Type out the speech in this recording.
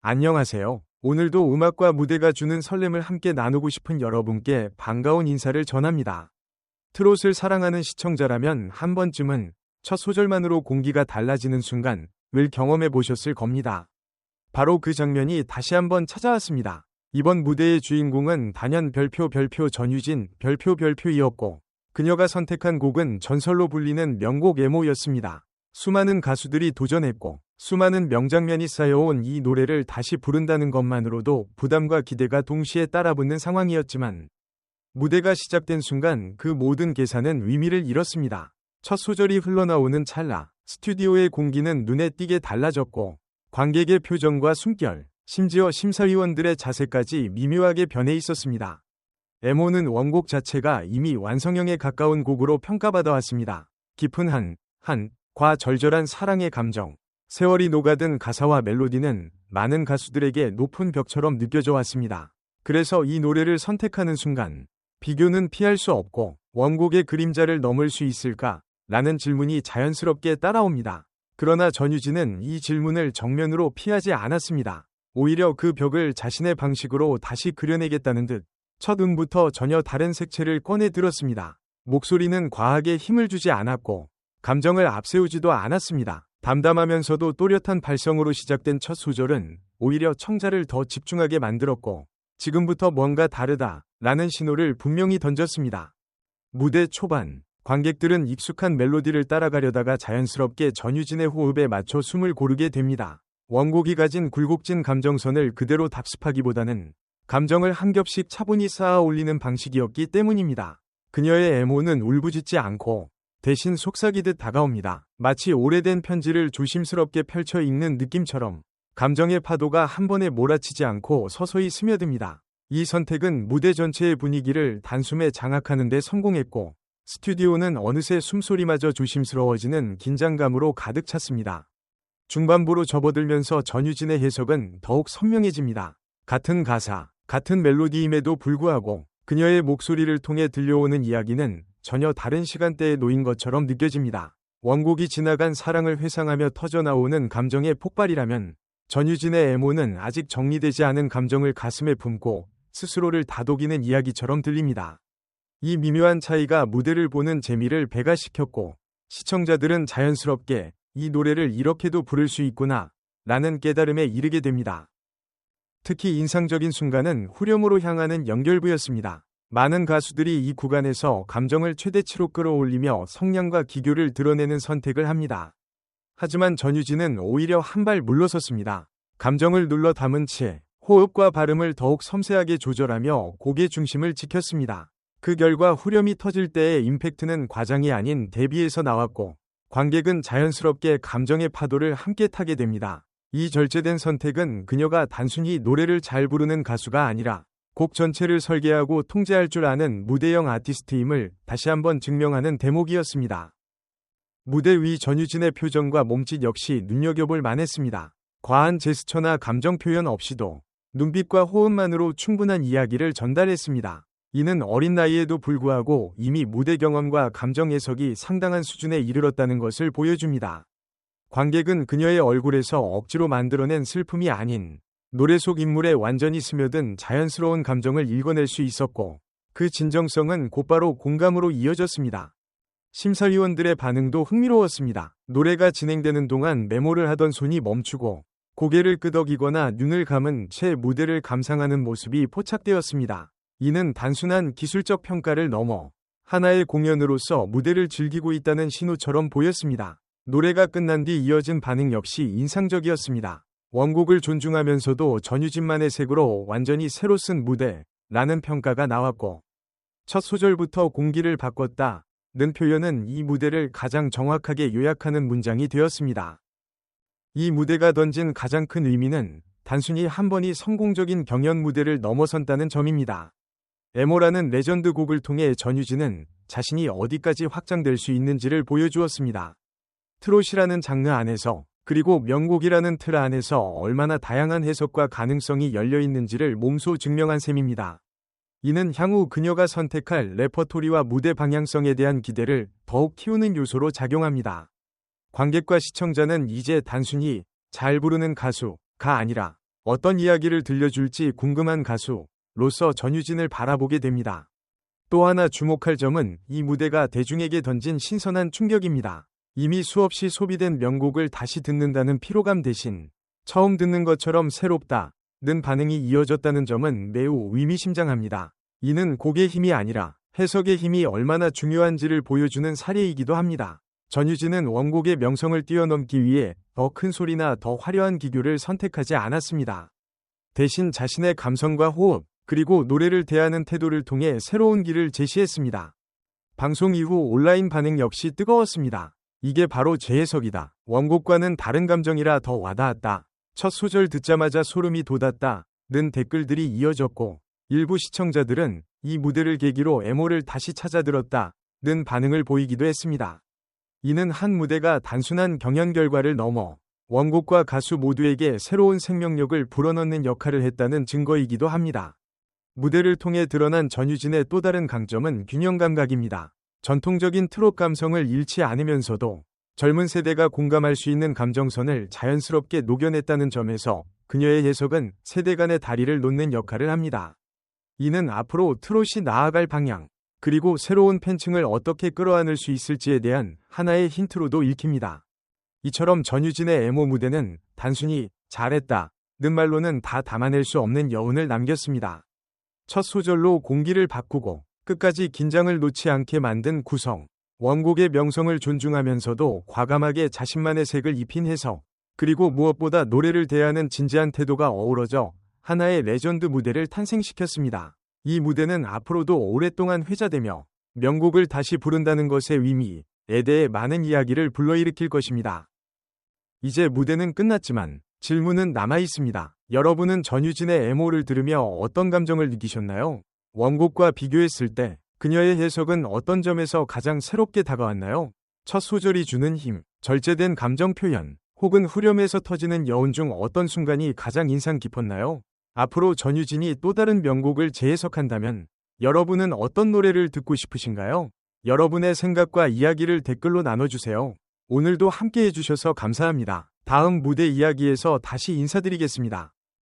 안녕하세요. 오늘도 음악과 무대가 주는 설렘을 함께 나누고 싶은 여러분께 반가운 인사를 전합니다. 트롯을 사랑하는 시청자라면 한 번쯤은 첫 소절만으로 공기가 달라지는 순간을 경험해 보셨을 겁니다. 바로 그 장면이 다시 한번 찾아왔습니다. 이번 무대의 주인공은 단연 별표 전유진 별표이었고, 그녀가 선택한 곡은 전설로 불리는 명곡 애모였습니다. 수많은 가수들이 도전했고 수많은 명장면이 쌓여온 이 노래를 다시 부른다는 것만으로도 부담과 기대가 동시에 따라붙는 상황이었지만, 무대가 시작된 순간 그 모든 계산은 의미를 잃었습니다. 첫 소절이 흘러나오는 찰나 스튜디오의 공기는 눈에 띄게 달라졌고, 관객의 표정과 숨결, 심지어 심사위원들의 자세까지 미묘하게 변해 있었습니다. 애모는 원곡 자체가 이미 완성형에 가까운 곡으로 평가받아 왔습니다. 깊은 과 절절한 사랑의 감정, 세월이 녹아든 가사와 멜로디는 많은 가수들에게 높은 벽처럼 느껴져 왔습니다. 그래서 이 노래를 선택하는 순간 비교는 피할 수 없고 원곡의 그림자를 넘을 수 있을까? 라는 질문이 자연스럽게 따라옵니다. 그러나 전유진은 이 질문을 정면으로 피하지 않았습니다. 오히려 그 벽을 자신의 방식으로 다시 그려내겠다는 듯 첫 음부터 전혀 다른 색채를 꺼내 들었습니다. 목소리는 과하게 힘을 주지 않았고 감정을 앞세우지도 않았습니다. 담담하면서도 또렷한 발성으로 시작된 첫 소절은 오히려 청자를 더 집중하게 만들었고, 지금부터 뭔가 다르다 라는 신호를 분명히 던졌습니다. 무대 초반, 관객들은 익숙한 멜로디를 따라가려다가 자연스럽게 전유진의 호흡에 맞춰 숨을 고르게 됩니다. 원곡이 가진 굴곡진 감정선을 그대로 답습하기보다는 감정을 한 겹씩 차분히 쌓아 올리는 방식이었기 때문입니다. 그녀의 애모는 울부짖지 않고 대신 속삭이듯 다가옵니다. 마치 오래된 편지를 조심스럽게 펼쳐 읽는 느낌처럼 감정의 파도가 한 번에 몰아치지 않고 서서히 스며듭니다. 이 선택은 무대 전체의 분위기를 단숨에 장악하는 데 성공했고, 스튜디오는 어느새 숨소리마저 조심스러워지는 긴장감으로 가득 찼습니다. 중반부로 접어들면서 전유진의 해석은 더욱 선명해집니다. 같은 가사, 같은 멜로디임에도 불구하고 그녀의 목소리를 통해 들려오는 이야기는 전혀 다른 시간대에 놓인 것처럼 느껴집니다. 원곡이 지나간 사랑을 회상하며 터져나오는 감정의 폭발이라면, 전유진의 애모는 아직 정리되지 않은 감정을 가슴에 품고 스스로를 다독이는 이야기처럼 들립니다. 이 미묘한 차이가 무대를 보는 재미를 배가시켰고, 시청자들은 자연스럽게 이 노래를 이렇게도 부를 수 있구나 라는 깨달음에 이르게 됩니다. 특히 인상적인 순간은 후렴으로 향하는 연결부였습니다. 많은 가수들이 이 구간에서 감정을 최대치로 끌어올리며 성량과 기교를 드러내는 선택을 합니다. 하지만 전유진은 오히려 한 발 물러섰습니다. 감정을 눌러 담은 채 호흡과 발음을 더욱 섬세하게 조절하며 곡의 중심을 지켰습니다. 그 결과 후렴이 터질 때의 임팩트는 과장이 아닌 대비에서 나왔고, 관객은 자연스럽게 감정의 파도를 함께 타게 됩니다. 이 절제된 선택은 그녀가 단순히 노래를 잘 부르는 가수가 아니라 곡 전체를 설계하고 통제할 줄 아는 무대형 아티스트임을 다시 한번 증명하는 대목이었습니다. 무대 위 전유진의 표정과 몸짓 역시 눈여겨볼 만했습니다. 과한 제스처나 감정 표현 없이도 눈빛과 호흡만으로 충분한 이야기를 전달했습니다. 이는 어린 나이에도 불구하고 이미 무대 경험과 감정 해석이 상당한 수준에 이르렀다는 것을 보여줍니다. 관객은 그녀의 얼굴에서 억지로 만들어낸 슬픔이 아닌 노래 속 인물에 완전히 스며든 자연스러운 감정을 읽어낼 수 있었고, 그 진정성은 곧바로 공감으로 이어졌습니다. 심사위원들의 반응도 흥미로웠습니다. 노래가 진행되는 동안 메모를 하던 손이 멈추고 고개를 끄덕이거나 눈을 감은 채 무대를 감상하는 모습이 포착되었습니다. 이는 단순한 기술적 평가를 넘어 하나의 공연으로서 무대를 즐기고 있다는 신호처럼 보였습니다. 노래가 끝난 뒤 이어진 반응 역시 인상적이었습니다. 원곡을 존중하면서도 전유진만의 색으로 완전히 새로 쓴 무대라는 평가가 나왔고, 첫 소절부터 공기를 바꿨다는 표현은 이 무대를 가장 정확하게 요약하는 문장이 되었습니다. 이 무대가 던진 가장 큰 의미는 단순히 한 번이 성공적인 경연 무대를 넘어선다는 점입니다. 애모라는 레전드 곡을 통해 전유진은 자신이 어디까지 확장될 수 있는지를 보여주었습니다. 트롯이라는 장르 안에서, 그리고 명곡이라는 틀 안에서 얼마나 다양한 해석과 가능성이 열려 있는지를 몸소 증명한 셈입니다. 이는 향후 그녀가 선택할 레퍼토리와 무대 방향성에 대한 기대를 더욱 키우는 요소로 작용합니다. 관객과 시청자는 이제 단순히 잘 부르는 가수가 아니라 어떤 이야기를 들려줄지 궁금한 가수로서 전유진을 바라보게 됩니다. 또 하나 주목할 점은 이 무대가 대중에게 던진 신선한 충격입니다. 이미 수없이 소비된 명곡을 다시 듣는다는 피로감 대신 처음 듣는 것처럼 새롭다는 반응이 이어졌다는 점은 매우 의미심장합니다. 이는 곡의 힘이 아니라 해석의 힘이 얼마나 중요한지를 보여주는 사례이기도 합니다. 전유진은 원곡의 명성을 뛰어넘기 위해 더 큰 소리나 더 화려한 기교를 선택하지 않았습니다. 대신 자신의 감성과 호흡, 그리고 노래를 대하는 태도를 통해 새로운 길을 제시했습니다. 방송 이후 온라인 반응 역시 뜨거웠습니다. 이게 바로 재해석이다. 원곡과는 다른 감정이라 더 와닿았다. 첫 소절 듣자마자 소름이 돋았다는 댓글들이 이어졌고, 일부 시청자들은 이 무대를 계기로 애모를 다시 찾아 들었다는 반응을 보이기도 했습니다. 이는 한 무대가 단순한 경연 결과를 넘어 원곡과 가수 모두에게 새로운 생명력을 불어넣는 역할을 했다는 증거이기도 합니다. 무대를 통해 드러난 전유진의 또 다른 강점은 균형 감각입니다. 전통적인 트롯 감성을 잃지 않으면서도 젊은 세대가 공감할 수 있는 감정선을 자연스럽게 녹여냈다는 점에서 그녀의 해석은 세대 간의 다리를 놓는 역할을 합니다. 이는 앞으로 트롯이 나아갈 방향, 그리고 새로운 팬층을 어떻게 끌어안을 수 있을지에 대한 하나의 힌트로도 읽힙니다. 이처럼 전유진의 애모 무대는 단순히 잘했다는 말로는 다 담아낼 수 없는 여운을 남겼습니다. 첫 소절로 공기를 바꾸고 끝까지 긴장을 놓지 않게 만든 구성, 원곡의 명성을 존중하면서도 과감하게 자신만의 색을 입힌 해석, 그리고 무엇보다 노래를 대하는 진지한 태도가 어우러져 하나의 레전드 무대를 탄생시켰습니다. 이 무대는 앞으로도 오랫동안 회자되며 명곡을 다시 부른다는 것의 의미에 대해 많은 이야기를 불러일으킬 것입니다. 이제 무대는 끝났지만 질문은 남아 있습니다. 여러분은 전유진의 애모를 들으며 어떤 감정을 느끼셨나요? 원곡과 비교했을 때 그녀의 해석은 어떤 점에서 가장 새롭게 다가왔나요? 첫 소절이 주는 힘, 절제된 감정 표현, 혹은 후렴에서 터지는 여운 중 어떤 순간이 가장 인상 깊었나요? 앞으로 전유진이 또 다른 명곡을 재해석한다면 여러분은 어떤 노래를 듣고 싶으신가요? 여러분의 생각과 이야기를 댓글로 나눠주세요. 오늘도 함께 해주셔서 감사합니다. 다음 무대 이야기에서 다시 인사드리겠습니다.